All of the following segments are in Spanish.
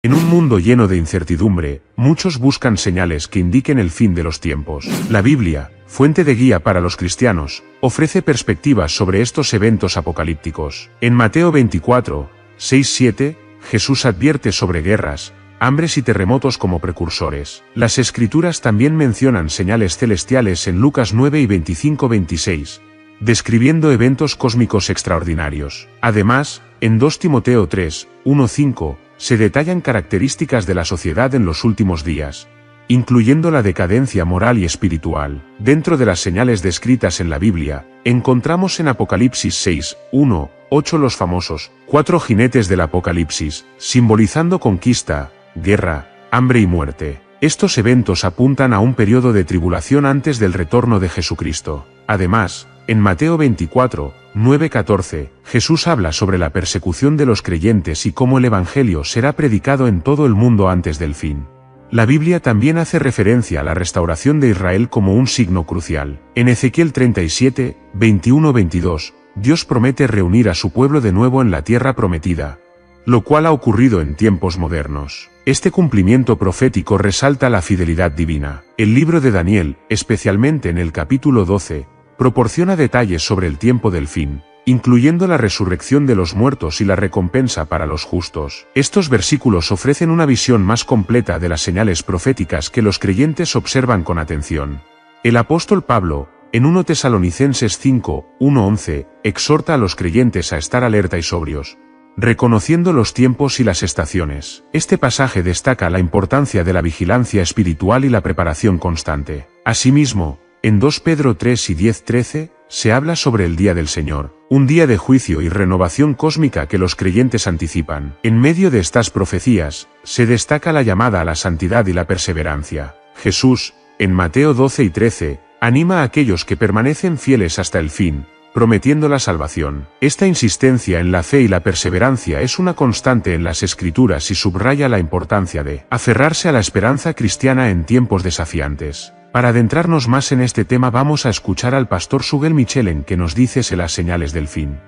En un mundo lleno de incertidumbre, muchos buscan señales que indiquen el fin de los tiempos. La Biblia, fuente de guía para los cristianos, ofrece perspectivas sobre estos eventos apocalípticos. En Mateo 24, 6-7, Jesús advierte sobre guerras, hambres y terremotos como precursores. Las Escrituras también mencionan señales celestiales en Lucas 9 y 25-26, describiendo eventos cósmicos extraordinarios. Además, en 2 Timoteo 3, 1-5, se detallan características de la sociedad en los últimos días, incluyendo la decadencia moral y espiritual. Dentro de las señales descritas en la Biblia, encontramos en Apocalipsis 6, 1, 8 los famosos 4 jinetes del Apocalipsis, simbolizando conquista, guerra, hambre y muerte. Estos eventos apuntan a un periodo de tribulación antes del retorno de Jesucristo. Además, en Mateo 24, 9-14, Jesús habla sobre la persecución de los creyentes y cómo el Evangelio será predicado en todo el mundo antes del fin. La Biblia también hace referencia a la restauración de Israel como un signo crucial. En Ezequiel 37, 21-22, Dios promete reunir a su pueblo de nuevo en la tierra prometida, lo cual ha ocurrido en tiempos modernos. Este cumplimiento profético resalta la fidelidad divina. El libro de Daniel, especialmente en el capítulo 12, proporciona detalles sobre el tiempo del fin, incluyendo la resurrección de los muertos y la recompensa para los justos. Estos versículos ofrecen una visión más completa de las señales proféticas que los creyentes observan con atención. El apóstol Pablo, en 1 Tesalonicenses 5, 1-11, exhorta a los creyentes a estar alerta y sobrios, reconociendo los tiempos y las estaciones. Este pasaje destaca la importancia de la vigilancia espiritual y la preparación constante. Asimismo, en 2 Pedro 3 y 10-13, se habla sobre el día del Señor, un día de juicio y renovación cósmica que los creyentes anticipan. En medio de estas profecías, se destaca la llamada a la santidad y la perseverancia. Jesús, en Mateo 12 y 13, anima a aquellos que permanecen fieles hasta el fin, prometiendo la salvación. Esta insistencia en la fe y la perseverancia es una constante en las Escrituras y subraya la importancia de aferrarse a la esperanza cristiana en tiempos desafiantes. Para adentrarnos más en este tema vamos a escuchar al pastor Sugel Michelen que nos dice las señales del fin.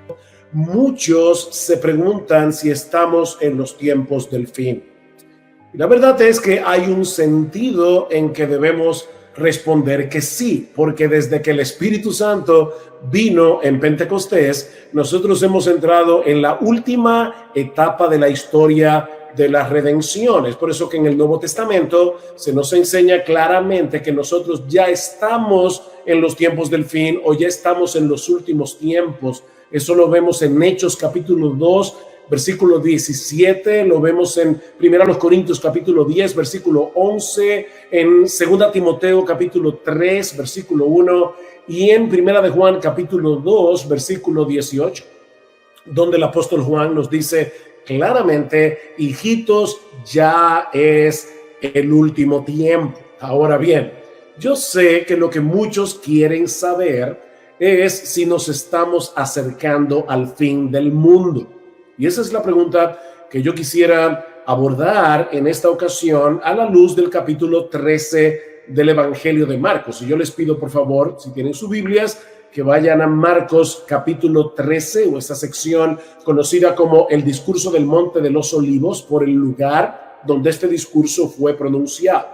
Muchos se preguntan si estamos en los tiempos del fin. Y la verdad es que hay un sentido en que debemos responder que sí, porque desde que el Espíritu Santo vino en Pentecostés, nosotros hemos entrado en la última etapa de la historia de la redención. Es por eso que en el Nuevo Testamento se nos enseña claramente que nosotros ya estamos en los tiempos del fin o ya estamos en los últimos tiempos. Eso lo vemos en Hechos capítulo 2, versículo 17, lo vemos en 1 Corintios capítulo 10, versículo 11, en 2 Timoteo capítulo 3, versículo 1 y en 1 de Juan capítulo 2, versículo 18, donde el apóstol Juan nos dice claramente: hijitos, ya es el último tiempo. Ahora bien, yo sé que lo que muchos quieren saber es si nos estamos acercando al fin del mundo. Y esa es la pregunta que yo quisiera abordar en esta ocasión a la luz del capítulo 13 del Evangelio de Marcos. Y yo les pido, por favor, si tienen sus Biblias, que vayan a Marcos capítulo 13, o esta sección conocida como el discurso del Monte de los Olivos, por el lugar donde este discurso fue pronunciado.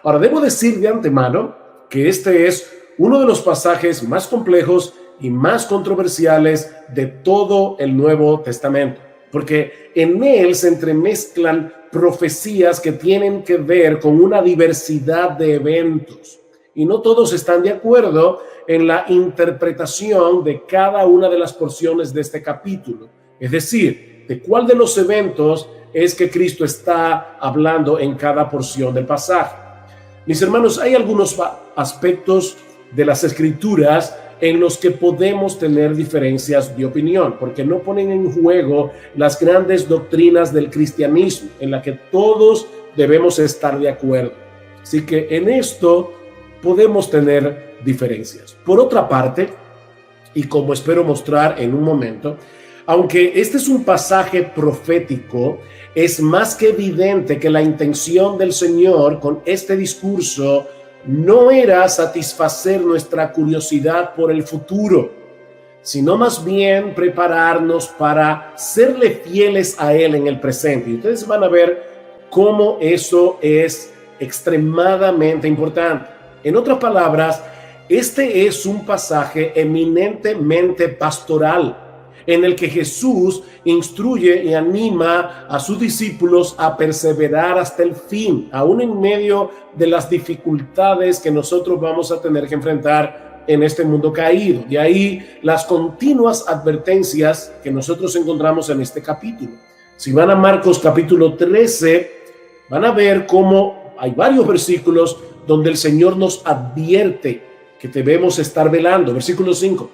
Ahora, debo decir de antemano que este es uno de los pasajes más complejos y más controversiales de todo el Nuevo Testamento, porque en él se entremezclan profecías que tienen que ver con una diversidad de eventos, y no todos están de acuerdo en la interpretación de cada una de las porciones de este capítulo, es decir, de cuál de los eventos es que Cristo está hablando en cada porción del pasaje. Mis hermanos, hay algunos aspectos de las Escrituras en los que podemos tener diferencias de opinión, porque no ponen en juego las grandes doctrinas del cristianismo, en la que todos debemos estar de acuerdo. Así que en esto podemos tener diferencias. Por otra parte, y como espero mostrar en un momento, aunque este es un pasaje profético, es más que evidente que la intención del Señor con este discurso no era satisfacer nuestra curiosidad por el futuro, sino más bien prepararnos para serle fieles a Él en el presente. Y ustedes van a ver cómo eso es extremadamente importante. En otras palabras, este es un pasaje eminentemente pastoral, en el que Jesús instruye y anima a sus discípulos a perseverar hasta el fin, aún en medio de las dificultades que nosotros vamos a tener que enfrentar en este mundo caído. De ahí las continuas advertencias que nosotros encontramos en este capítulo. Si van a Marcos capítulo 13, van a ver cómo hay varios versículos donde el Señor nos advierte que debemos estar velando. Versículo 5.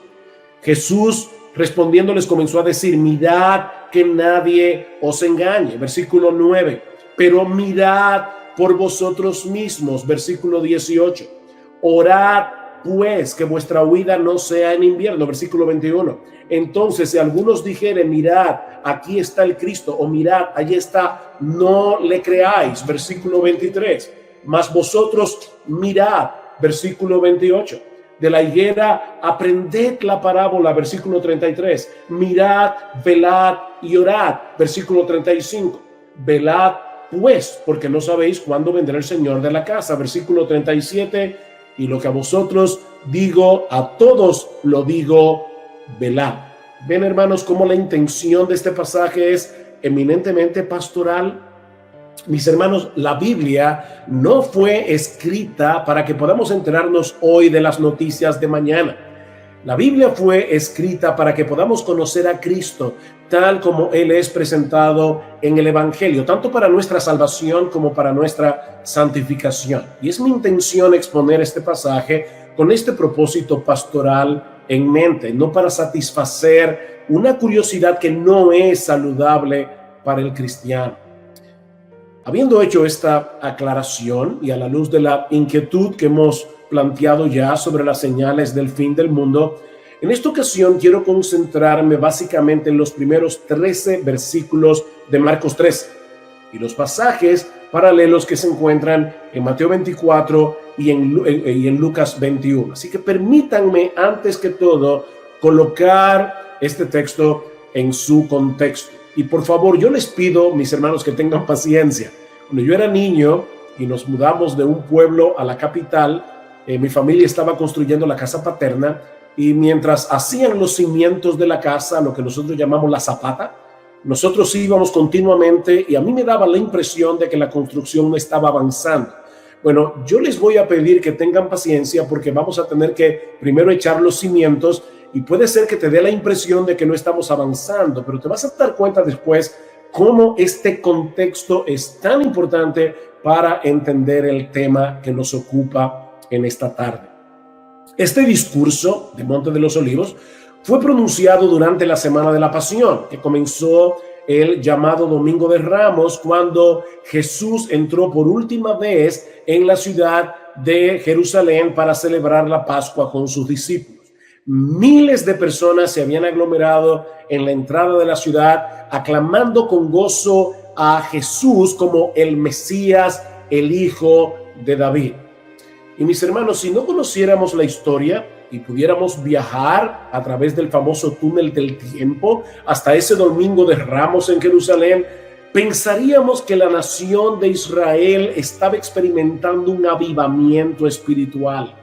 Jesús respondiendo les comenzó a decir: mirad que nadie os engañe. Versículo 9. Pero mirad por vosotros mismos. Versículo 18. Orad pues que vuestra huida no sea en invierno. Versículo 21. Entonces, si algunos dijeren: mirad, aquí está el Cristo, o mirad, allí está, no le creáis. Versículo 23. Mas vosotros mirad. Versículo 28. De la higuera aprended la parábola. Versículo 33. Mirad, velad y orad. Versículo 35. Velad pues, porque no sabéis cuándo vendrá el Señor de la casa. Versículo 37. Y lo que a vosotros digo, a todos lo digo, velad. Ven, hermanos, cómo la intención de este pasaje es eminentemente pastoral. Mis hermanos, la Biblia no fue escrita para que podamos enterarnos hoy de las noticias de mañana. La Biblia fue escrita para que podamos conocer a Cristo tal como Él es presentado en el Evangelio, tanto para nuestra salvación como para nuestra santificación. Y es mi intención exponer este pasaje con este propósito pastoral en mente, no para satisfacer una curiosidad que no es saludable para el cristiano. Habiendo hecho esta aclaración y a la luz de la inquietud que hemos planteado ya sobre las señales del fin del mundo, en esta ocasión quiero concentrarme básicamente en los primeros 13 versículos de Marcos 13 y los pasajes paralelos que se encuentran en Mateo 24 y en Lucas 21. Así que permítanme, antes que todo, colocar este texto en su contexto. Y por favor, yo les pido, mis hermanos, que tengan paciencia. Cuando yo era niño y nos mudamos de un pueblo a la capital, mi familia estaba construyendo la casa paterna, y mientras hacían los cimientos de la casa, lo que nosotros llamamos la zapata, nosotros íbamos continuamente y a mí me daba la impresión de que la construcción no estaba avanzando. Bueno, yo les voy a pedir que tengan paciencia porque vamos a tener que primero echar los cimientos y puede ser que te dé la impresión de que no estamos avanzando, pero te vas a dar cuenta después cómo este contexto es tan importante para entender el tema que nos ocupa en esta tarde. Este discurso de Monte de los Olivos fue pronunciado durante la Semana de la Pasión, que comenzó el llamado Domingo de Ramos, cuando Jesús entró por última vez en la ciudad de Jerusalén para celebrar la Pascua con sus discípulos. Miles de personas se habían aglomerado en la entrada de la ciudad, aclamando con gozo a Jesús como el Mesías, el Hijo de David. Y mis hermanos, si no conociéramos la historia y pudiéramos viajar a través del famoso túnel del tiempo hasta ese Domingo de Ramos en Jerusalén, pensaríamos que la nación de Israel estaba experimentando un avivamiento espiritual.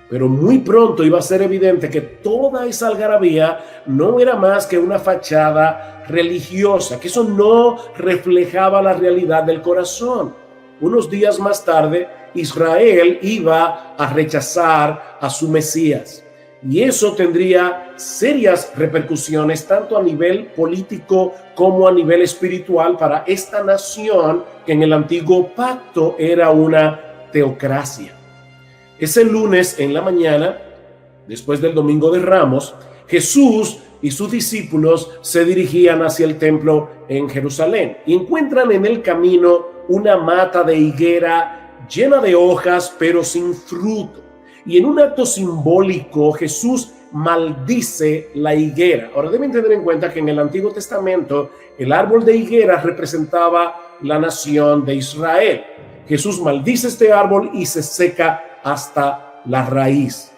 Pero muy pronto iba a ser evidente que toda esa algarabía no era más que una fachada religiosa, que eso no reflejaba la realidad del corazón. Unos días más tarde, Israel iba a rechazar a su Mesías. Y eso tendría serias repercusiones tanto a nivel político como a nivel espiritual para esta nación que en el antiguo pacto era una teocracia. Ese lunes en la mañana, después del Domingo de Ramos, Jesús y sus discípulos se dirigían hacia el templo en Jerusalén y encuentran en el camino una mata de higuera llena de hojas pero sin fruto. Y en un acto simbólico Jesús maldice la higuera. Ahora deben tener en cuenta que en el Antiguo Testamento el árbol de higuera representaba la nación de Israel. Jesús maldice este árbol y se seca hasta la raíz.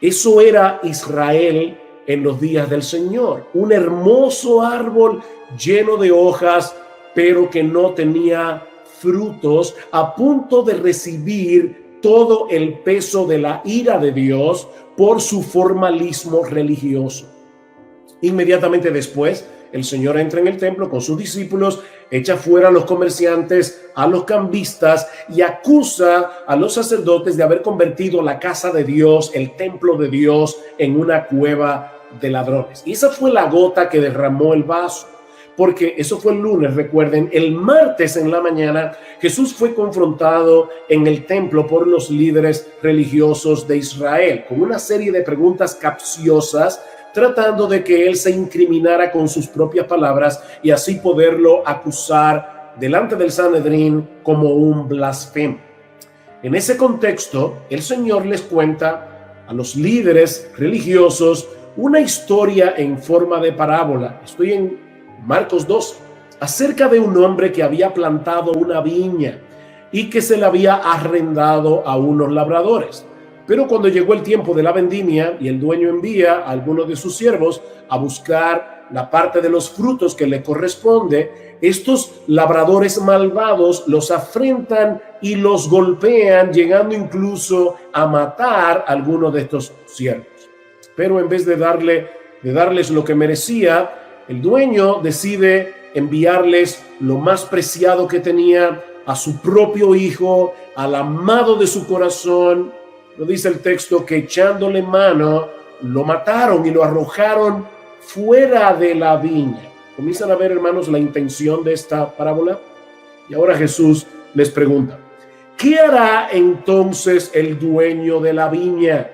Eso era Israel en los días del Señor. Un hermoso árbol lleno de hojas, pero que no tenía frutos, a punto de recibir todo el peso de la ira de Dios por su formalismo religioso. Inmediatamente después, el Señor entra en el templo con sus discípulos, echa fuera a los comerciantes, a los cambistas y acusa a los sacerdotes de haber convertido la casa de Dios, el templo de Dios, en una cueva de ladrones. Y esa fue la gota que derramó el vaso, porque eso fue el lunes, recuerden. El martes en la mañana Jesús fue confrontado en el templo por los líderes religiosos de Israel con una serie de preguntas capciosas, tratando de que él se incriminara con sus propias palabras y así poderlo acusar delante del Sanedrín como un blasfemo. En ese contexto, el Señor les cuenta a los líderes religiosos una historia en forma de parábola. Estoy en Marcos 12, acerca de un hombre que había plantado una viña y que se le había arrendado a unos labradores. Pero cuando llegó el tiempo de la vendimia y el dueño envía a algunos de sus siervos a buscar la parte de los frutos que le corresponde, estos labradores malvados los afrentan y los golpean, llegando incluso a matar a algunos de estos siervos. Pero en vez de darles lo que merecía, el dueño decide enviarles lo más preciado que tenía, a su propio hijo, al amado de su corazón. Lo dice el texto que echándole mano lo mataron y lo arrojaron fuera de la viña. Comienzan a ver, hermanos, la intención de esta parábola. Y ahora Jesús les pregunta: ¿qué hará entonces el dueño de la viña?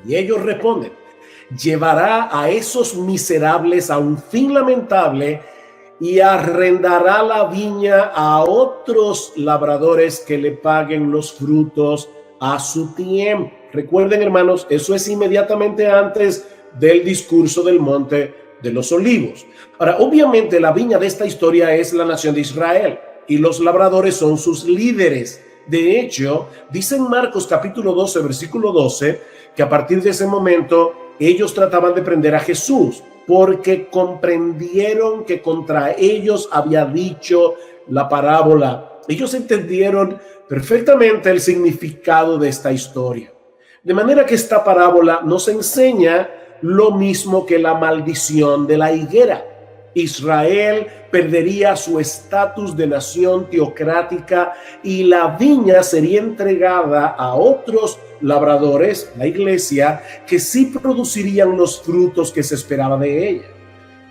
Y ellos responden: llevará a esos miserables a un fin lamentable y arrendará la viña a otros labradores que le paguen los frutos a su tiempo. Recuerden, hermanos, eso es inmediatamente antes del discurso del Monte de los Olivos. Ahora, obviamente la viña de esta historia es la nación de Israel y los labradores son sus líderes. De hecho, dice en Marcos capítulo 12, versículo 12, que a partir de ese momento ellos trataban de prender a Jesús porque comprendieron que contra ellos había dicho la parábola. Ellos entendieron perfectamente el significado de esta historia. De manera que esta parábola nos enseña lo mismo que la maldición de la higuera. Israel perdería su estatus de nación teocrática y la viña sería entregada a otros labradores, la iglesia, que sí producirían los frutos que se esperaba de ella.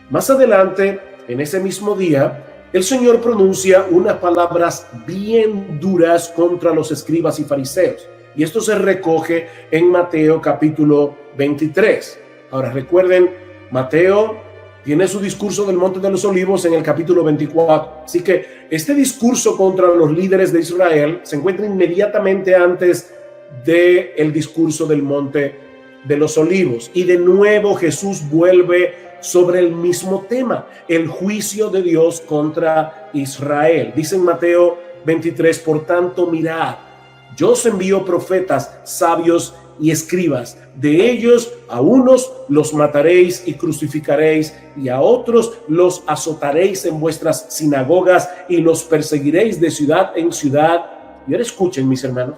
Más adelante, en ese mismo día, el Señor pronuncia unas palabras bien duras contra los escribas y fariseos. Y esto se recoge en Mateo capítulo 23. Ahora recuerden, Mateo tiene su discurso del Monte de los Olivos en el capítulo 24. Así que este discurso contra los líderes de Israel se encuentra inmediatamente antes del discurso del Monte de los Olivos. Y de nuevo Jesús vuelve sobre el mismo tema, el juicio de Dios contra Israel. Dice en Mateo 23, por tanto, mirad, yo os envío profetas, sabios y escribas. De ellos a unos los mataréis y crucificaréis, y a otros los azotaréis en vuestras sinagogas y los perseguiréis de ciudad en ciudad. Y ahora escuchen, mis hermanos,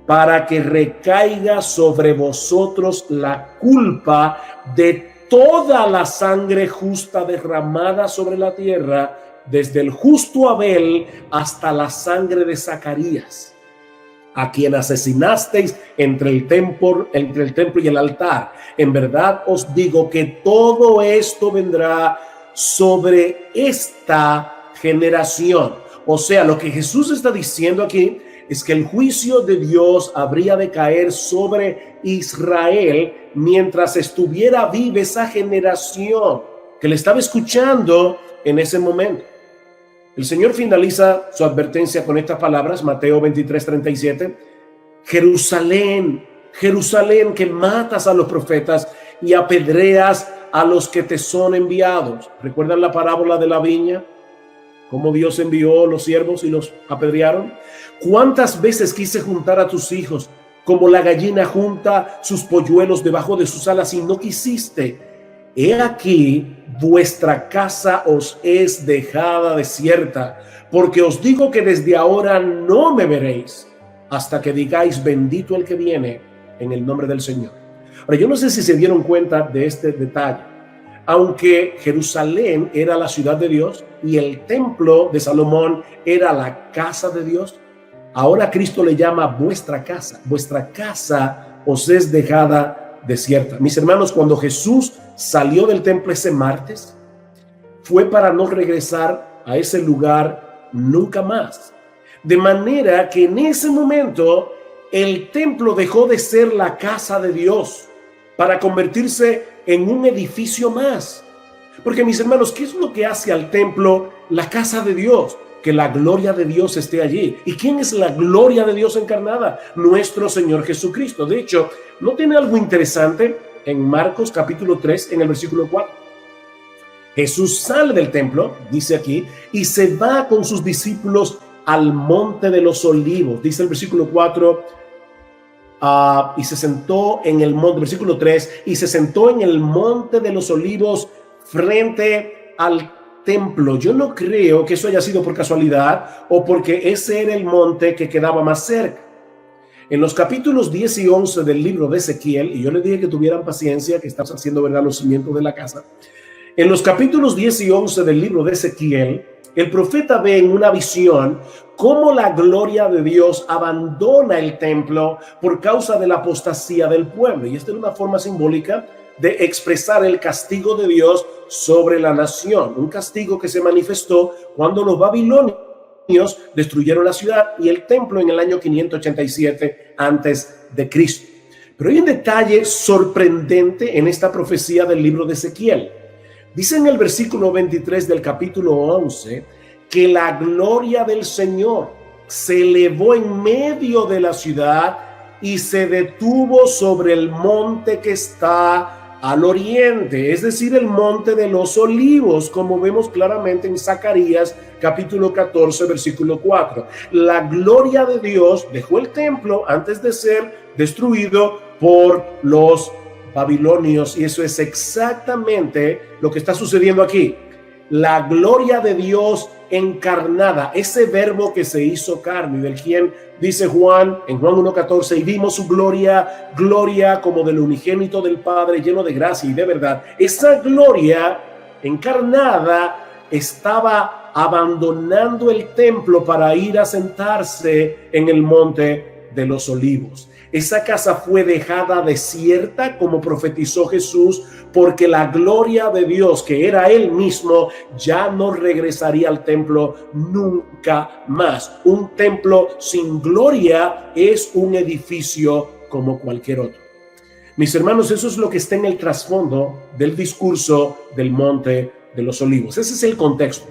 para que recaiga sobre vosotros la culpa de toda la sangre justa derramada sobre la tierra, desde el justo Abel hasta la sangre de Zacarías, a quien asesinasteis entre el templo y el altar. En verdad os digo que todo esto vendrá sobre esta generación. O sea, lo que Jesús está diciendo aquí es que el juicio de Dios habría de caer sobre Israel mientras estuviera viva esa generación que le estaba escuchando en ese momento. El Señor finaliza su advertencia con estas palabras, Mateo 23:37. Jerusalén, Jerusalén, que matas a los profetas y apedreas a los que te son enviados. ¿Recuerdan la parábola de la viña? ¿Cómo Dios envió los siervos y los apedrearon? ¿Cuántas veces quise juntar a tus hijos como la gallina junta sus polluelos debajo de sus alas y no quisiste? he aquí, vuestra casa os es dejada desierta, porque os digo que desde ahora no me veréis, hasta que digáis bendito el que viene en el nombre del Señor. Ahora, yo no sé si se dieron cuenta de este detalle. Aunque Jerusalén era la ciudad de Dios y el templo de Salomón era la casa de Dios, ahora Cristo le llama vuestra casa os es dejada desierta. Mis hermanos, cuando Jesús salió del templo ese martes, fue para no regresar a ese lugar nunca más. De manera que en ese momento el templo dejó de ser la casa de Dios para convertirse en un edificio más. Porque, mis hermanos, ¿qué es lo que hace al templo la casa de Dios? Que la gloria de Dios esté allí. ¿Y quién es la gloria de Dios encarnada? Nuestro Señor Jesucristo. De hecho, ¿no tiene algo interesante en Marcos capítulo 3, en el versículo 4? Jesús sale del templo, dice aquí, y se va con sus discípulos al monte de los olivos. Dice el versículo 4, y se sentó en el monte, versículo 3, y se sentó en el monte de los olivos frente al templo. Yo no creo que eso haya sido por casualidad o porque ese era el monte que quedaba más cerca. En los capítulos 10 y 11 del libro de Ezequiel, y yo les dije que tuvieran paciencia, que estamos haciendo, ¿verdad?, los cimientos de la casa. En los capítulos 10 y 11 del libro de Ezequiel, el profeta ve en una visión cómo la gloria de Dios abandona el templo por causa de la apostasía del pueblo. Y esta es una forma simbólica de expresar el castigo de Dios sobre la nación. Un castigo que se manifestó cuando los babilonios destruyeron la ciudad y el templo en el año 587 antes de Cristo. Pero hay un detalle sorprendente en esta profecía del libro de Ezequiel. Dice en el versículo 23 del capítulo 11 que la gloria del Señor se elevó en medio de la ciudad y se detuvo sobre el monte que está al oriente, es decir, el monte de los olivos, como vemos claramente en Zacarías capítulo 14, versículo 4. La gloria de Dios dejó el templo antes de ser destruido por los babilonios, y eso es exactamente lo que está sucediendo aquí. La gloria de Dios encarnada, ese verbo que se hizo carne, del quien dice Juan en Juan 1:14, y vimos su gloria, gloria como del unigénito del Padre, lleno de gracia y de verdad. Esa gloria encarnada estaba abandonando el templo para ir a sentarse en el monte de los olivos. Esa casa fue dejada desierta, como profetizó Jesús, porque la gloria de Dios, que era Él mismo, ya no regresaría al templo nunca más. Un templo sin gloria es un edificio como cualquier otro. Mis hermanos, eso es lo que está en el trasfondo del discurso del Monte de los Olivos. Ese es el contexto.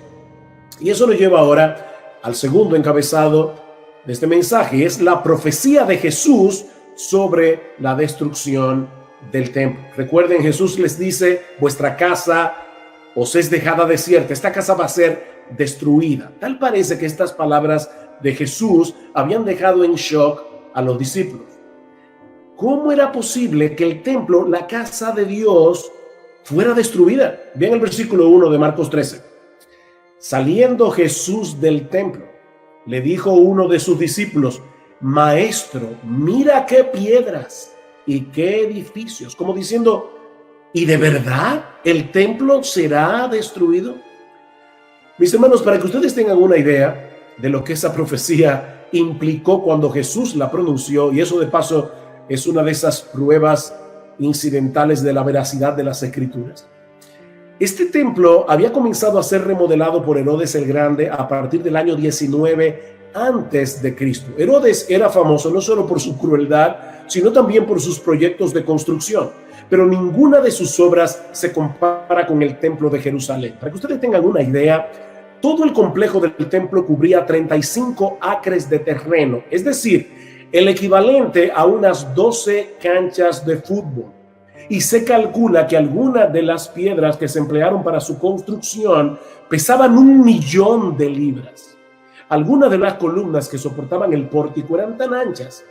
Y eso nos lleva ahora al segundo encabezado de este mensaje, es la profecía de Jesús sobre la destrucción del templo. Recuerden, Jesús les dice, vuestra casa os es dejada desierta, esta casa va a ser destruida. Tal parece que estas palabras de Jesús habían dejado en shock a los discípulos. ¿Cómo era posible que el templo, la casa de Dios, fuera destruida? Vean el versículo 1 de Marcos 13. Saliendo Jesús del templo, le dijo uno de sus discípulos, Maestro, mira qué piedras y qué edificios. Como diciendo, ¿y de verdad el templo será destruido? Mis hermanos, para que ustedes tengan una idea de lo que esa profecía implicó cuando Jesús la pronunció, y eso de paso es una de esas pruebas incidentales de la veracidad de las Escrituras. Este templo había comenzado a ser remodelado por Herodes el Grande a partir del año 19 antes de Cristo. Herodes era famoso no solo por su crueldad, sino también por sus proyectos de construcción, pero ninguna de sus obras se compara con el templo de Jerusalén. Para que ustedes tengan una idea, todo el complejo del templo cubría 35 acres de terreno, es decir, el equivalente a unas 12 canchas de fútbol. Y se calcula que algunas de las piedras que se emplearon para su construcción pesaban 1.000.000 de libras. Algunas de las columnas que soportaban el pórtico eran tan anchas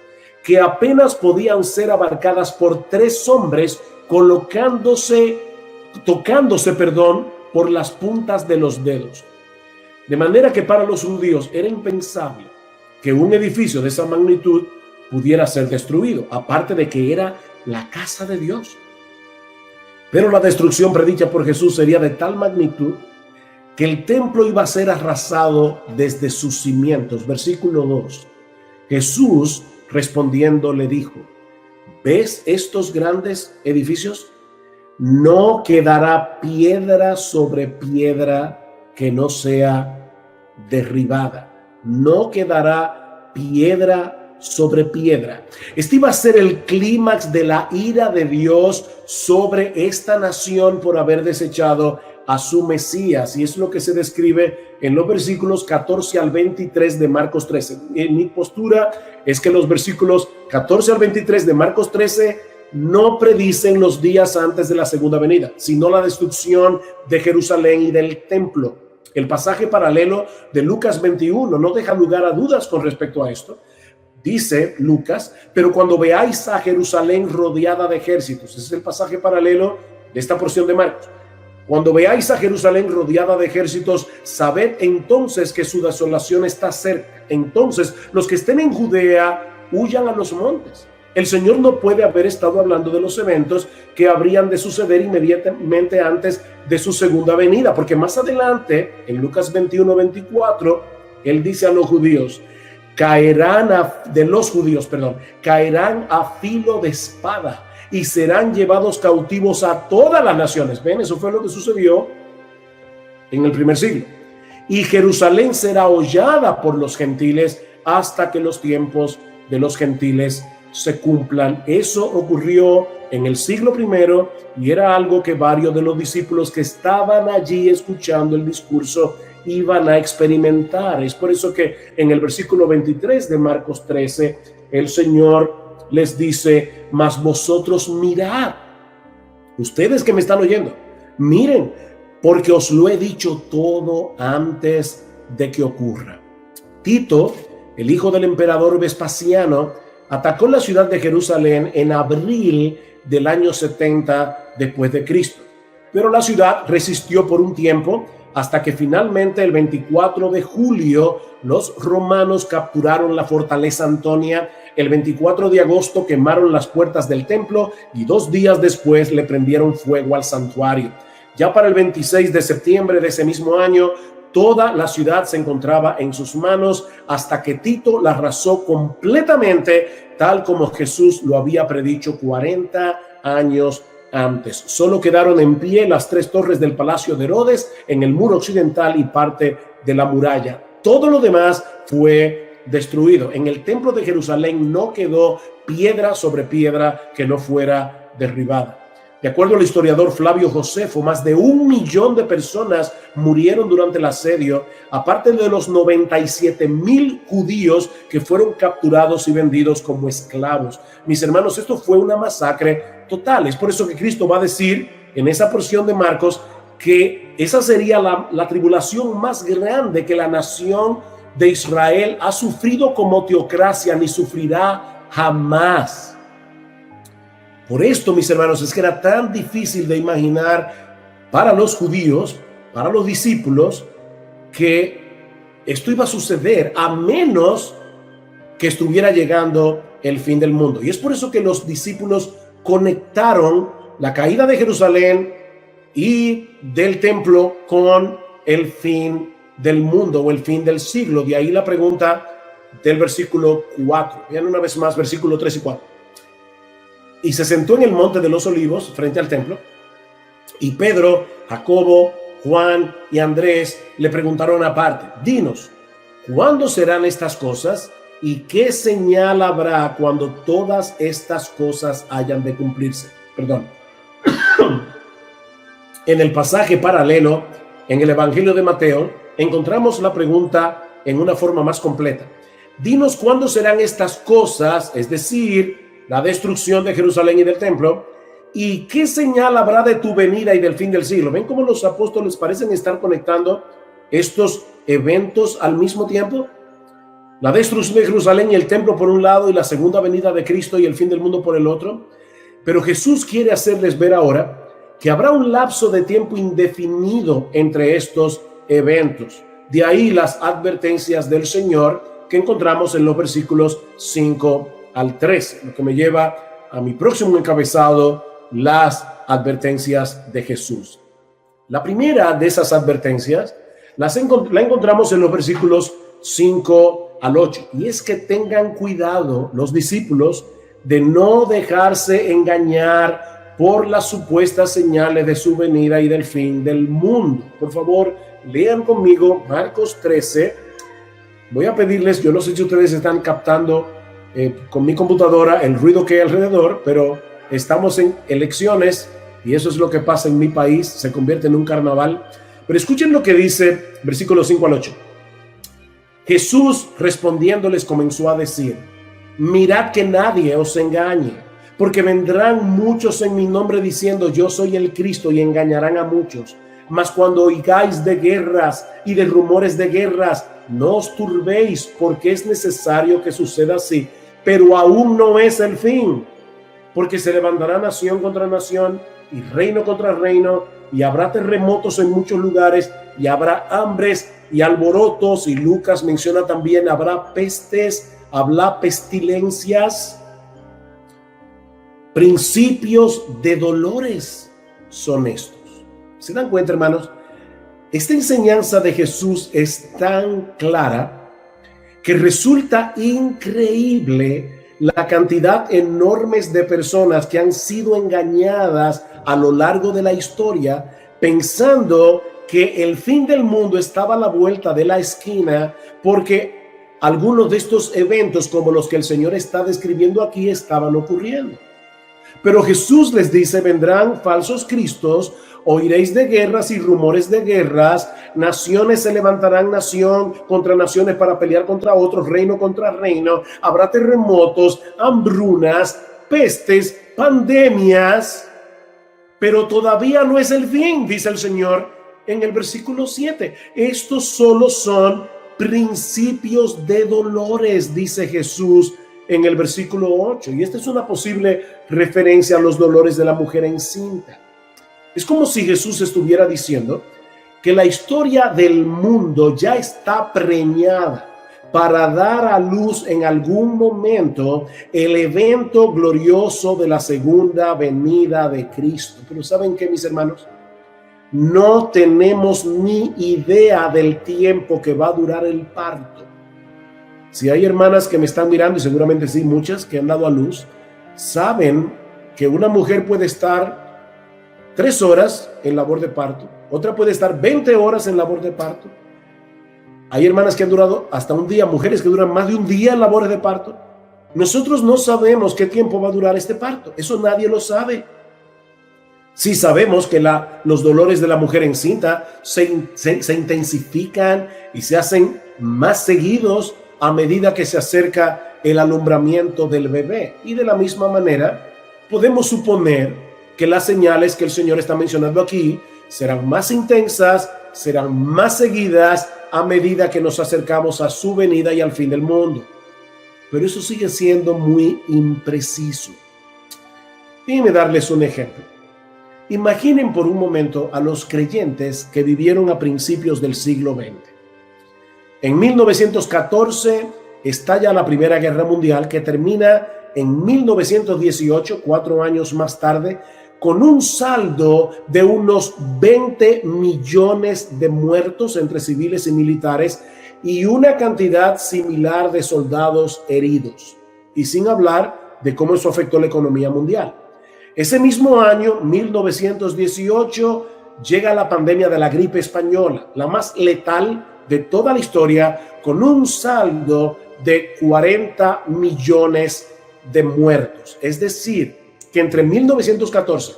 que apenas podían ser abarcadas por 3 hombres colocándose tocándose, por las puntas de los dedos. De manera que para los judíos era impensable que un edificio de esa magnitud pudiera ser destruido, aparte de que era la casa de Dios. Pero la destrucción predicha por Jesús sería de tal magnitud que el templo iba a ser arrasado desde sus cimientos. Versículo 2. Jesús respondiendo le dijo: ¿ves estos grandes edificios? No quedará piedra sobre piedra que no sea derribada. No quedará piedra sobre piedra. Este iba a ser el clímax de la ira de Dios sobre esta nación por haber desechado a su Mesías, y es lo que se describe en los versículos 14 al 23 de Marcos 13. Mi postura es que los versículos 14 al 23 de Marcos 13 no predicen los días antes de la segunda venida, sino la destrucción de Jerusalén y del templo. El pasaje paralelo de Lucas 21 no deja lugar a dudas con respecto a esto. Dice Lucas: pero cuando veáis a Jerusalén rodeada de ejércitos, ese es el pasaje paralelo de esta porción de Marcos. Cuando veáis a Jerusalén rodeada de ejércitos, sabed entonces que su desolación está cerca. Entonces los que estén en Judea huyan a los montes. El Señor no puede haber estado hablando de los eventos que habrían de suceder inmediatamente antes de su segunda venida, porque más adelante, en Lucas 21-24, Él dice a los judíos: caerán a filo de espada y serán llevados cautivos a todas las naciones. Ven, eso fue lo que sucedió en el primer siglo. Y Jerusalén será hollada por los gentiles hasta que los tiempos de los gentiles se cumplan. Eso ocurrió en el siglo primero y era algo que varios de los discípulos que estaban allí escuchando el discurso iban a experimentar. Es por eso que en el versículo 23 de Marcos 13 el Señor les dice: mas vosotros mirad, ustedes que me están oyendo, miren, porque os lo he dicho todo antes de que ocurra. Tito, el hijo del emperador Vespasiano, atacó la ciudad de Jerusalén en abril del año 70 después de Cristo. Pero la ciudad resistió por un tiempo hasta que finalmente el 24 de julio los romanos capturaron la fortaleza Antonia. El 24 de agosto quemaron las puertas del templo y 2 días después le prendieron fuego al santuario. Ya para el 26 de septiembre de ese mismo año, toda la ciudad se encontraba en sus manos hasta que Tito la arrasó completamente, tal como Jesús lo había predicho 40 años antes. Solo quedaron en pie las 3 torres del palacio de Herodes en el muro occidental y parte de la muralla. Todo lo demás fue destruido. En el templo de Jerusalén no quedó piedra sobre piedra que no fuera derribada. De acuerdo al historiador Flavio Josefo, más de 1 millón de personas murieron durante el asedio, aparte de los 97,000 judíos que fueron capturados y vendidos como esclavos. Mis hermanos, esto fue una masacre total. Es por eso que Cristo va a decir en esa porción de Marcos que esa sería la tribulación más grande que la nación de Israel ha sufrido como teocracia, ni sufrirá jamás. Por esto, mis hermanos, es que era tan difícil de imaginar para los judíos, para los discípulos, que esto iba a suceder a menos que estuviera llegando el fin del mundo. Y es por eso que los discípulos conectaron la caída de Jerusalén y del templo con el fin del mundo o el fin del siglo. De ahí la pregunta del versículo 4. Vean una vez más, versículo 3 y 4. Y se sentó en el monte de los olivos frente al templo, y Pedro, Jacobo, Juan y Andrés le preguntaron aparte: dinos, ¿cuándo serán estas cosas? ¿Y qué señal habrá cuando todas estas cosas hayan de cumplirse? Perdón. En el pasaje paralelo, en el Evangelio de Mateo, encontramos la pregunta en una forma más completa. Dinos cuándo serán estas cosas, es decir, la destrucción de Jerusalén y del templo, y qué señal habrá de tu venida y del fin del siglo. ¿Ven cómo los apóstoles parecen estar conectando estos eventos al mismo tiempo? La destrucción de Jerusalén y el templo por un lado, y la segunda venida de Cristo y el fin del mundo por el otro. Pero Jesús quiere hacerles ver ahora que habrá un lapso de tiempo indefinido entre estos eventos. De ahí las advertencias del Señor que encontramos en los versículos 5 al 13, lo que me lleva a mi próximo encabezado, las advertencias de Jesús. La primera de esas advertencias la encontramos en los versículos 5 al 8, y es que tengan cuidado los discípulos de no dejarse engañar por las supuestas señales de su venida y del fin del mundo. Por favor, lean conmigo Marcos 13. Voy a pedirles, yo no sé si ustedes están captando con mi computadora el ruido que hay alrededor, pero estamos en elecciones y eso es lo que pasa en mi país, se convierte en un carnaval. Pero escuchen lo que dice versículos 5 al 8. Jesús respondiéndoles comenzó a decir: mirad que nadie os engañe, porque vendrán muchos en mi nombre diciendo yo soy el Cristo, y engañarán a muchos. Mas cuando oigáis de guerras y de rumores de guerras, no os turbéis, porque es necesario que suceda así, pero aún no es el fin, porque se levantará nación contra nación y reino contra reino, y habrá terremotos en muchos lugares, y habrá hambres y alborotos, y Lucas menciona también habrá pestes, habrá pestilencias. Principios de dolores son estos. ¿Se dan cuenta, hermanos? Esta enseñanza de Jesús es tan clara que resulta increíble la cantidad enorme de personas que han sido engañadas a lo largo de la historia, pensando que el fin del mundo estaba a la vuelta de la esquina, porque algunos de estos eventos, como los que el Señor está describiendo aquí, estaban ocurriendo. Pero Jesús les dice: vendrán falsos cristos, oiréis de guerras y rumores de guerras, naciones se levantarán nación contra naciones para pelear contra otros, reino contra reino, habrá terremotos, hambrunas, pestes, pandemias, pero todavía no es el fin, dice el Señor en el versículo 7. Estos solo son principios de dolores, dice Jesús en el versículo 8, y esta es una posible referencia a los dolores de la mujer encinta. Es como si Jesús estuviera diciendo que la historia del mundo ya está preñada para dar a luz en algún momento el evento glorioso de la segunda venida de Cristo. Pero ¿saben qué, mis hermanos? No tenemos ni idea del tiempo que va a durar el parto. Si hay hermanas que me están mirando, y seguramente sí, muchas que han dado a luz, saben que una mujer puede estar 3 horas en labor de parto, otra puede estar 20 horas en labor de parto. Hay hermanas que han durado hasta un día, mujeres que duran más de un día en labores de parto. Nosotros no sabemos qué tiempo va a durar este parto, eso nadie lo sabe. Sí sabemos que los dolores de la mujer encinta se intensifican y se hacen más seguidos a medida que se acerca el alumbramiento del bebé. Y de la misma manera, podemos suponer que las señales que el Señor está mencionando aquí serán más intensas, serán más seguidas a medida que nos acercamos a su venida y al fin del mundo. Pero eso sigue siendo muy impreciso. Déjenme darles un ejemplo. Imaginen por un momento a los creyentes que vivieron a principios del siglo XX. En 1914 estalla la Primera Guerra Mundial, que termina en 1918, 4 años más tarde, con un saldo de unos 20 millones de muertos entre civiles y militares y una cantidad similar de soldados heridos. Y sin hablar de cómo eso afectó la economía mundial. Ese mismo año, 1918, llega la pandemia de la gripe española, la más letal de toda la historia, con un saldo de 40 millones de muertos. Es decir, que entre 1914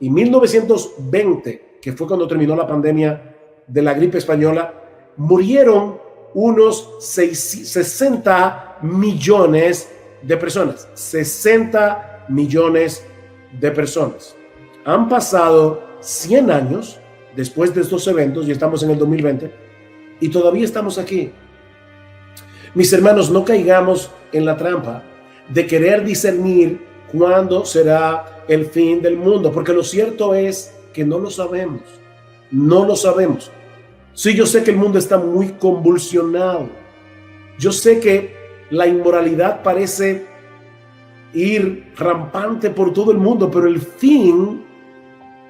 y 1920, que fue cuando terminó la pandemia de la gripe española, murieron unos 60 millones de personas. 60 millones de personas. Han pasado 100 años después de estos eventos y estamos en el 2020 y todavía estamos aquí. Mis hermanos, no caigamos en la trampa de querer discernir cuándo será el fin del mundo, porque lo cierto es que no lo sabemos. No lo sabemos. Sí, yo sé que el mundo está muy convulsionado. Yo sé que la inmoralidad parece ir rampante por todo el mundo, pero el fin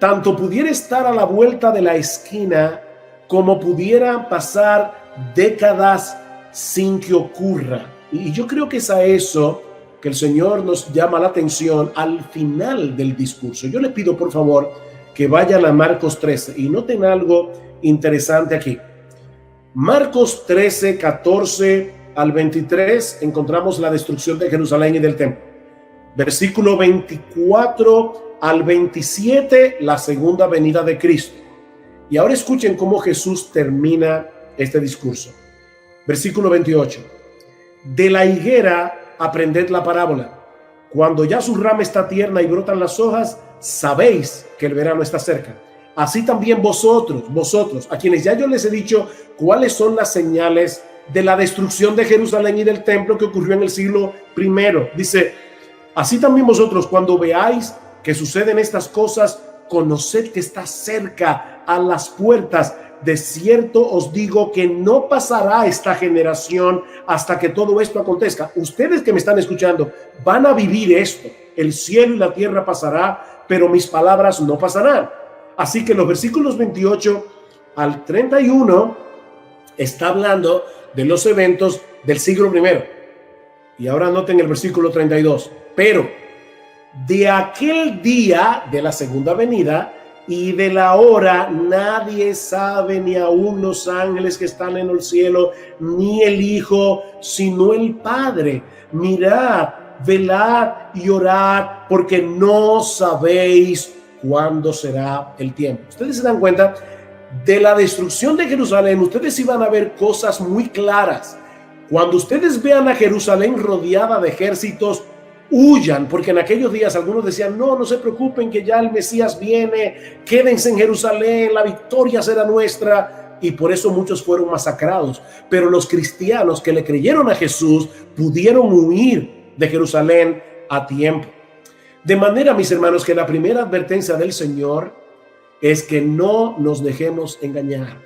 tanto pudiera estar a la vuelta de la esquina como pudiera pasar décadas sin que ocurra. Y yo creo que es a eso que el Señor nos llama la atención al final del discurso. Yo le pido por favor que vayan a Marcos 13 y noten algo interesante aquí. Marcos 13, 14 al 23 encontramos la destrucción de Jerusalén y del templo. Versículo 24 al 27, la segunda venida de Cristo. Y ahora escuchen cómo Jesús termina este discurso. Versículo 28. De la higuera aprended la parábola. Cuando ya su rama está tierna y brotan las hojas, sabéis que el verano está cerca. Así también vosotros, a quienes ya yo les he dicho cuáles son las señales de la destrucción de Jerusalén y del templo que ocurrió en el siglo I. Dice, así también vosotros, cuando veáis que suceden estas cosas, conoced que está cerca, a las puertas. De cierto os digo que no pasará esta generación hasta que todo esto acontezca. Ustedes que me están escuchando van a vivir esto. El cielo y la tierra pasará, pero mis palabras no pasarán. Así que los versículos 28 al 31 está hablando de los eventos del siglo I. Y ahora noten el versículo 32. Pero de aquel día de la segunda venida y de la hora nadie sabe, ni aun los ángeles que están en el cielo, ni el Hijo, sino el Padre. Mirad, velad y orad, porque no sabéis cuándo será el tiempo. Ustedes se dan cuenta, de la destrucción de Jerusalén, ustedes iban a ver cosas muy claras. Cuando ustedes vean a Jerusalén rodeada de ejércitos, huyan, porque en aquellos días algunos decían, no se preocupen que ya el Mesías viene, quédense en Jerusalén, la victoria será nuestra, y por eso muchos fueron masacrados. Pero los cristianos que le creyeron a Jesús pudieron huir de Jerusalén a tiempo. De manera, mis hermanos, que la primera advertencia del Señor es que no nos dejemos engañar.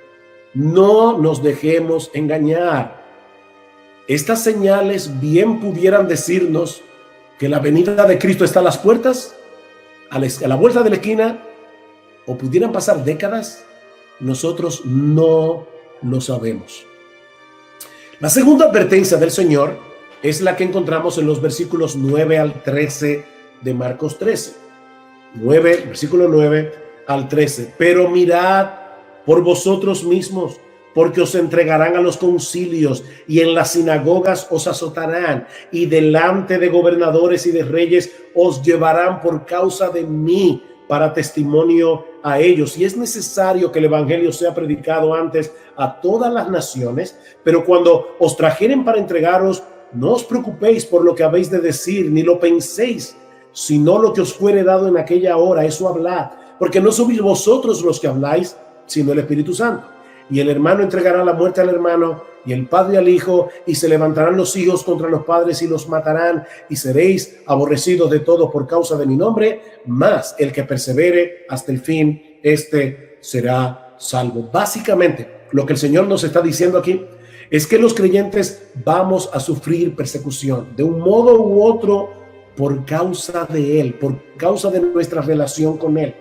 No nos dejemos engañar. Estas señales bien pudieran decirnos que la venida de Cristo está a las puertas, a la vuelta de la esquina, o pudieran pasar décadas. Nosotros no lo sabemos. La segunda advertencia del Señor es la que encontramos en los versículos 9 al 13 de Marcos 13. Versículo 9 al 13. Pero mirad por vosotros mismos, porque os entregarán a los concilios y en las sinagogas os azotarán y delante de gobernadores y de reyes os llevarán por causa de mí para testimonio a ellos. Y es necesario que el evangelio sea predicado antes a todas las naciones, pero cuando os trajeren para entregaros, no os preocupéis por lo que habéis de decir, ni lo penséis, sino lo que os fuere dado en aquella hora, eso hablad, porque no sois vosotros los que habláis, sino el Espíritu Santo. Y el hermano entregará la muerte al hermano, y el padre al hijo, y se levantarán los hijos contra los padres y los matarán, y seréis aborrecidos de todos por causa de mi nombre, mas el que persevere hasta el fin, este será salvo. Básicamente, lo que el Señor nos está diciendo aquí es que los creyentes vamos a sufrir persecución de un modo u otro por causa de Él, por causa de nuestra relación con Él.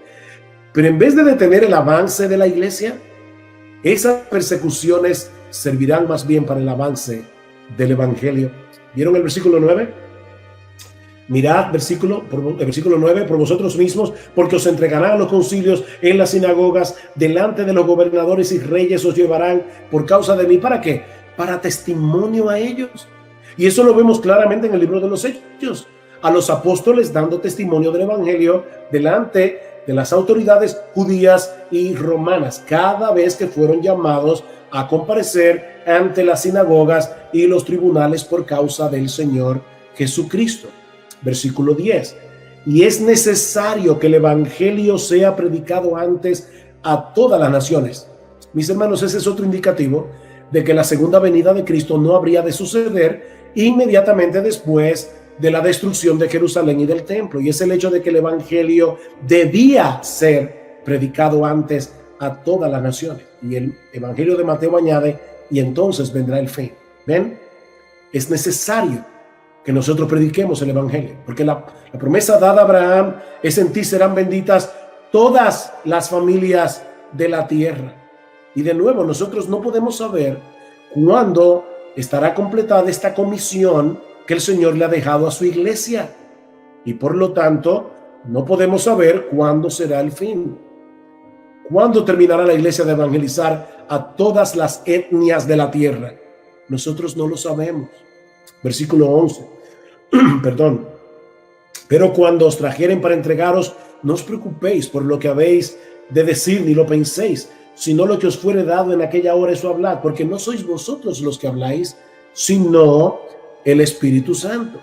Pero en vez de detener el avance de la iglesia, esas persecuciones servirán más bien para el avance del evangelio. ¿Vieron el versículo 9? Mirad, versículo 9, por vosotros mismos, porque os entregarán a los concilios en las sinagogas, delante de los gobernadores y reyes os llevarán por causa de mí. ¿Para qué? Para testimonio a ellos. Y eso lo vemos claramente en el libro de los Hechos. A los apóstoles dando testimonio del evangelio delante de las autoridades judías y romanas, cada vez que fueron llamados a comparecer ante las sinagogas y los tribunales por causa del Señor Jesucristo. Versículo 10. Y es necesario que el evangelio sea predicado antes a todas las naciones. Mis hermanos, ese es otro indicativo de que la segunda venida de Cristo no habría de suceder inmediatamente después de la destrucción de Jerusalén y del templo, y es el hecho de que el evangelio debía ser predicado antes a todas las naciones. Y el Evangelio de Mateo añade, y entonces vendrá el fin. ¿Ven? Es necesario que nosotros prediquemos el Evangelio, porque la promesa dada a Abraham es: en ti serán benditas todas las familias de la tierra. Y de nuevo, nosotros no podemos saber cuándo estará completada esta comisión que el Señor le ha dejado a su iglesia. Y por lo tanto, no podemos saber cuándo será el fin. ¿Cuándo terminará la iglesia de evangelizar a todas las etnias de la tierra? Nosotros no lo sabemos. Versículo 11. Perdón. Pero cuando os trajeren para entregaros, no os preocupéis por lo que habéis de decir, ni lo penséis, sino lo que os fuere dado en aquella hora, eso hablad, porque no sois vosotros los que habláis, sino el Espíritu Santo.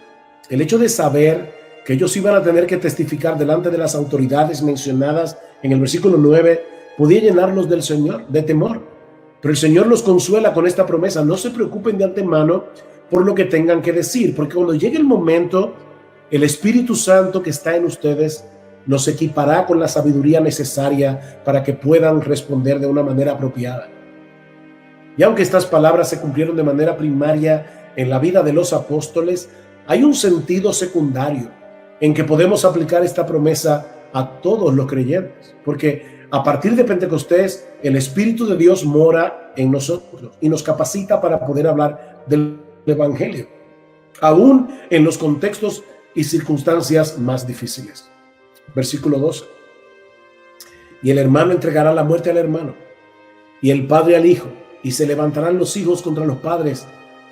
El hecho de saber que ellos iban a tener que testificar delante de las autoridades mencionadas en el versículo 9, podía llenarlos del Señor, de temor. Pero el Señor los consuela con esta promesa: no se preocupen de antemano por lo que tengan que decir, porque cuando llegue el momento, el Espíritu Santo que está en ustedes los equipará con la sabiduría necesaria para que puedan responder de una manera apropiada. Y aunque estas palabras se cumplieron de manera primaria en la vida de los apóstoles, hay un sentido secundario en que podemos aplicar esta promesa a todos los creyentes, porque a partir de Pentecostés el Espíritu de Dios mora en nosotros y nos capacita para poder hablar del Evangelio, aún en los contextos y circunstancias más difíciles. Versículo 12. Y el hermano entregará la muerte al hermano, y el padre al hijo, y se levantarán los hijos contra los padres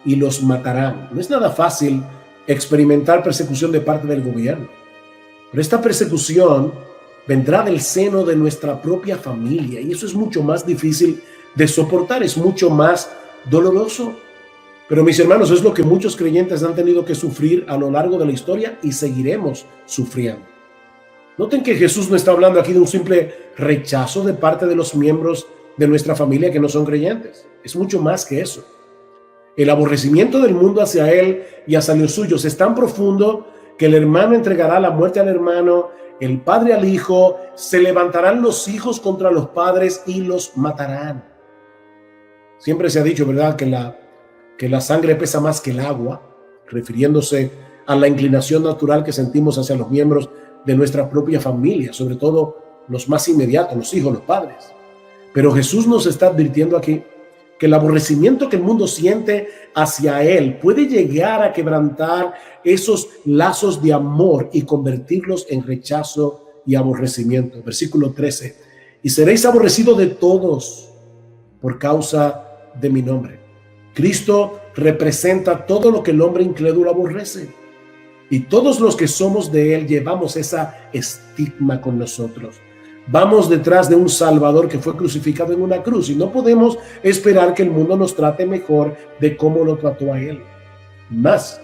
y los matarán. No es nada fácil experimentar persecución de parte del gobierno, pero esta persecución vendrá del seno de nuestra propia familia, y eso es mucho más difícil de soportar, es mucho más doloroso. Pero mis hermanos, es lo que muchos creyentes han tenido que sufrir a lo largo de la historia y seguiremos sufriendo. Noten que Jesús no está hablando aquí de un simple rechazo de parte de los miembros de nuestra familia que no son creyentes. Es mucho más que eso. El aborrecimiento del mundo hacia él y hacia los suyos es tan profundo que el hermano entregará la muerte al hermano, el padre al hijo, se levantarán los hijos contra los padres y los matarán. Siempre se ha dicho, ¿verdad?, que la sangre pesa más que el agua, refiriéndose a la inclinación natural que sentimos hacia los miembros de nuestra propia familia, sobre todo los más inmediatos, los hijos, los padres. Pero Jesús nos está advirtiendo aquí que el aborrecimiento que el mundo siente hacia él puede llegar a quebrantar esos lazos de amor y convertirlos en rechazo y aborrecimiento. Versículo 13. Y seréis aborrecidos de todos por causa de mi nombre. Cristo representa todo lo que el hombre incrédulo aborrece. Y todos los que somos de él llevamos esa estigma con nosotros. Vamos detrás de un Salvador que fue crucificado en una cruz y no podemos esperar que el mundo nos trate mejor de cómo lo trató a él. Más,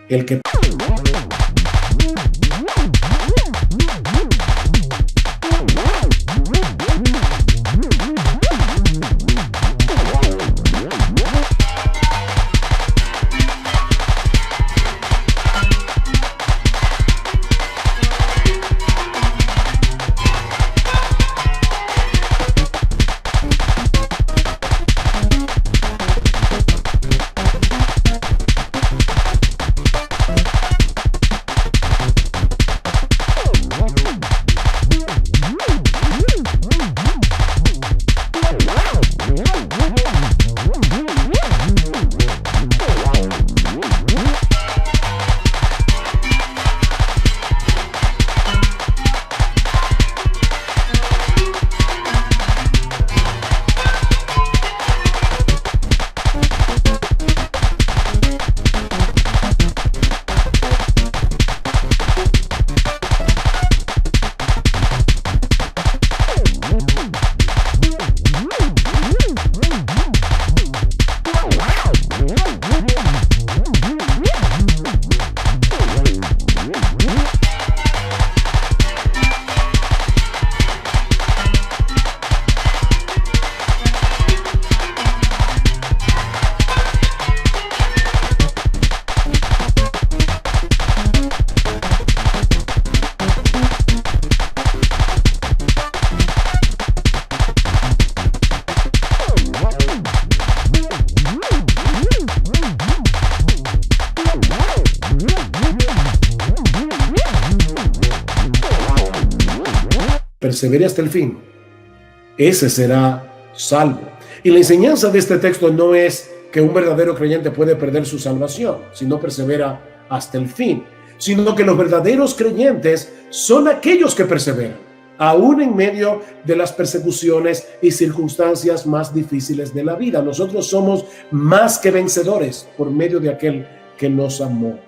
el que persevere hasta el fin, ese será salvo. Y la enseñanza de este texto no es que un verdadero creyente puede perder su salvación si no persevera hasta el fin, sino que los verdaderos creyentes son aquellos que perseveran, aún en medio de las persecuciones y circunstancias más difíciles de la vida. Nosotros somos más que vencedores por medio de aquel que nos amó.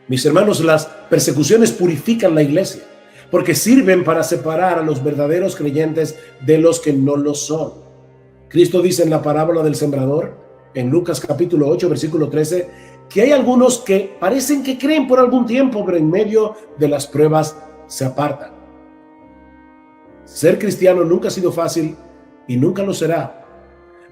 Mis hermanos, las persecuciones purifican la iglesia, porque sirven para separar a los verdaderos creyentes de los que no lo son. Cristo dice en la parábola del sembrador, en Lucas capítulo 8, versículo 13, que hay algunos que parecen que creen por algún tiempo, pero en medio de las pruebas se apartan. Ser cristiano nunca ha sido fácil y nunca lo será.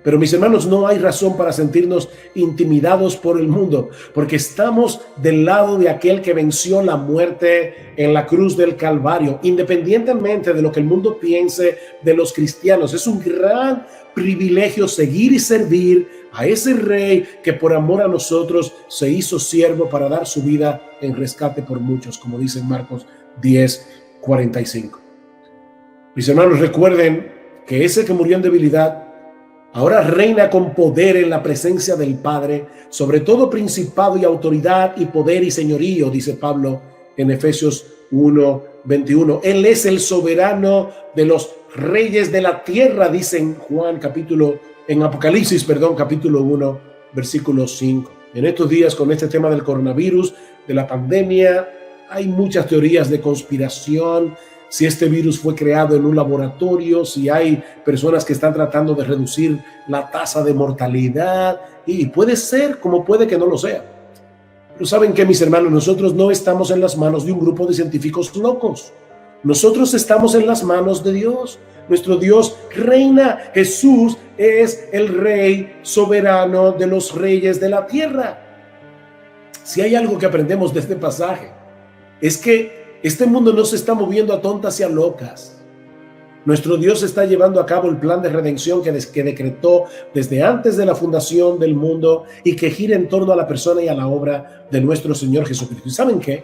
Pero mis hermanos, no hay razón para sentirnos intimidados por el mundo, porque estamos del lado de aquel que venció la muerte en la cruz del Calvario, independientemente de lo que el mundo piense de los cristianos. Es un gran privilegio seguir y servir a ese rey que por amor a nosotros se hizo siervo para dar su vida en rescate por muchos, como dice en Marcos 10:45. Mis hermanos, recuerden que ese que murió en debilidad ahora reina con poder en la presencia del Padre, sobre todo principado y autoridad y poder y señorío, dice Pablo en Efesios 1:21. Él es el soberano de los reyes de la tierra, dice en Apocalipsis, capítulo 1, versículo 5. En estos días, con este tema del coronavirus, de la pandemia, hay muchas teorías de conspiración. Si este virus fue creado en un laboratorio, si hay personas que están tratando de reducir la tasa de mortalidad, y puede ser como puede que no lo sea. Pero ¿saben qué, mis hermanos? Nosotros no estamos en las manos de un grupo de científicos locos. Nosotros estamos en las manos de Dios. Nuestro Dios reina. Jesús es el Rey soberano de los reyes de la tierra. Si hay algo que aprendemos de este pasaje, es que este mundo no se está moviendo a tontas y a locas. Nuestro Dios está llevando a cabo el plan de redención que decretó desde antes de la fundación del mundo y que gira en torno a la persona y a la obra de nuestro Señor Jesucristo. ¿Y saben qué?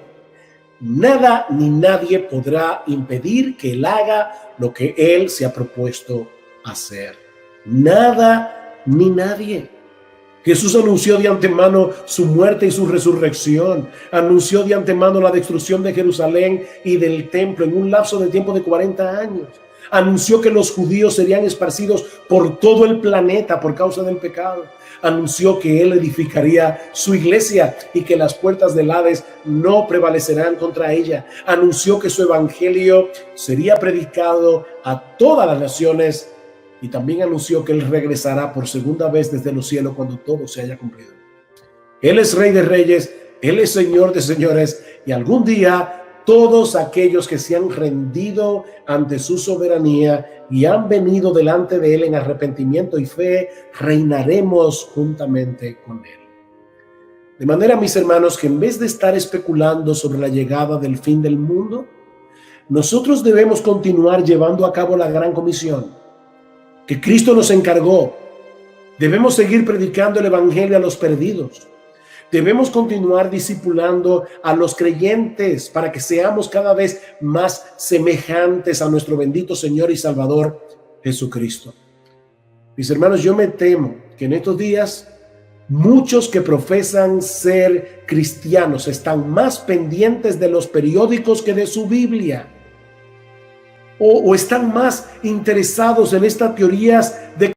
Nada ni nadie podrá impedir que Él haga lo que Él se ha propuesto hacer. Nada ni nadie. Jesús anunció de antemano su muerte y su resurrección. Anunció de antemano la destrucción de Jerusalén y del templo en un lapso de tiempo de 40 años. Anunció que los judíos serían esparcidos por todo el planeta por causa del pecado. Anunció que Él edificaría su iglesia y que las puertas del Hades no prevalecerán contra ella. Anunció que su evangelio sería predicado a todas las naciones. Y también anunció que Él regresará por segunda vez desde los cielos cuando todo se haya cumplido. Él es Rey de reyes, Él es Señor de señores, y algún día todos aquellos que se han rendido ante su soberanía y han venido delante de Él en arrepentimiento y fe, reinaremos juntamente con Él. De manera, mis hermanos, que en vez de estar especulando sobre la llegada del fin del mundo, nosotros debemos continuar llevando a cabo la gran comisión que Cristo nos encargó. Debemos seguir predicando el evangelio a los perdidos. Debemos continuar discipulando a los creyentes para que seamos cada vez más semejantes a nuestro bendito Señor y Salvador Jesucristo. Mis hermanos, yo me temo que en estos días muchos que profesan ser cristianos están más pendientes de los periódicos que de su Biblia. O están más interesados en estas teorías de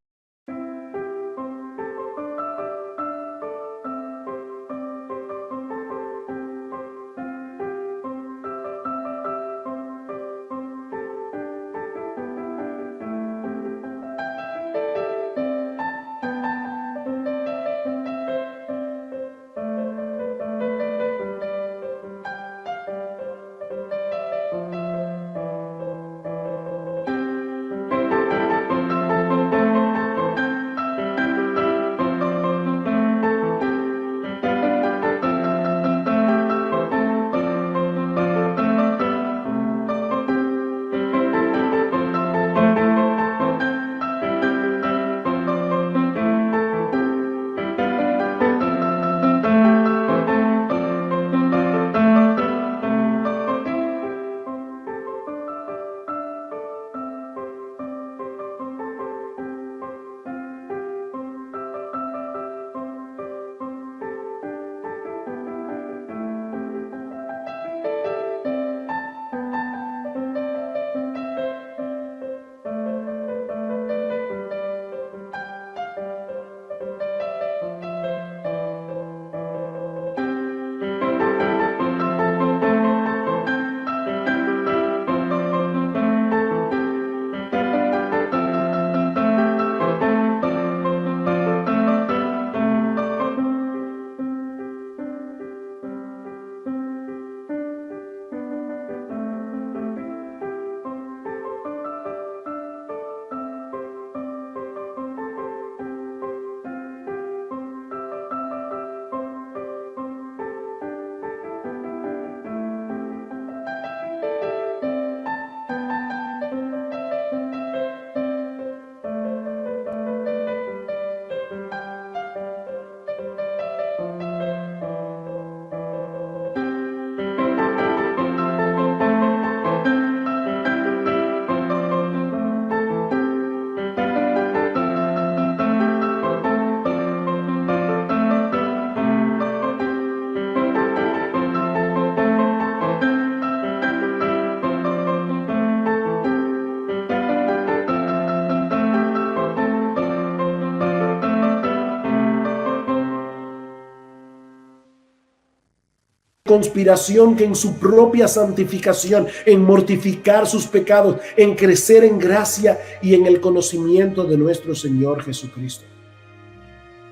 conspiración que en su propia santificación, en mortificar sus pecados, en crecer en gracia y en el conocimiento de nuestro Señor Jesucristo.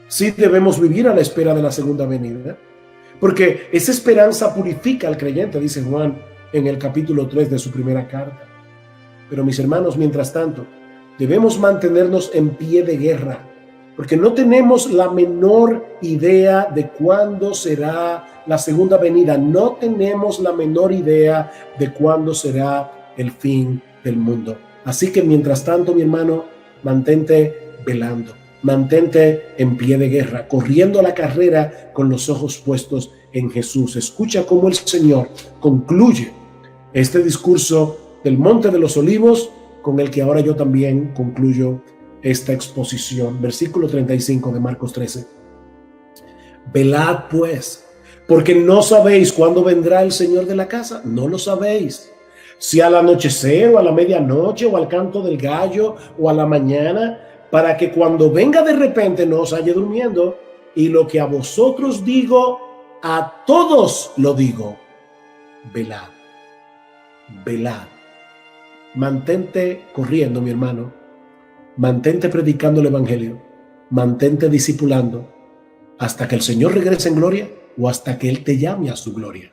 Sí debemos vivir a la espera de la segunda venida, porque esa esperanza purifica al creyente, dice Juan en el capítulo 3 de su primera carta. Pero mis hermanos, mientras tanto, debemos mantenernos en pie de guerra, porque no tenemos la menor idea de cuándo será la segunda venida. No tenemos la menor idea de cuándo será el fin del mundo. Así que mientras tanto, mi hermano, mantente velando, mantente en pie de guerra, corriendo la carrera con los ojos puestos en Jesús. Escucha cómo el Señor concluye este discurso del Monte de los Olivos, con el que ahora yo también concluyo esta exposición. Versículo 35 de Marcos 13. Velad pues, porque no sabéis cuándo vendrá el Señor de la casa. No lo sabéis. Si al anochecer o a la medianoche o al canto del gallo o a la mañana, para que cuando venga de repente no os halle durmiendo. Y lo que a vosotros digo, a todos lo digo. Velad. Velad. Mantente corriendo, mi hermano. Mantente predicando el evangelio. Mantente discipulando hasta que el Señor regrese en gloria o hasta que Él te llame a su gloria.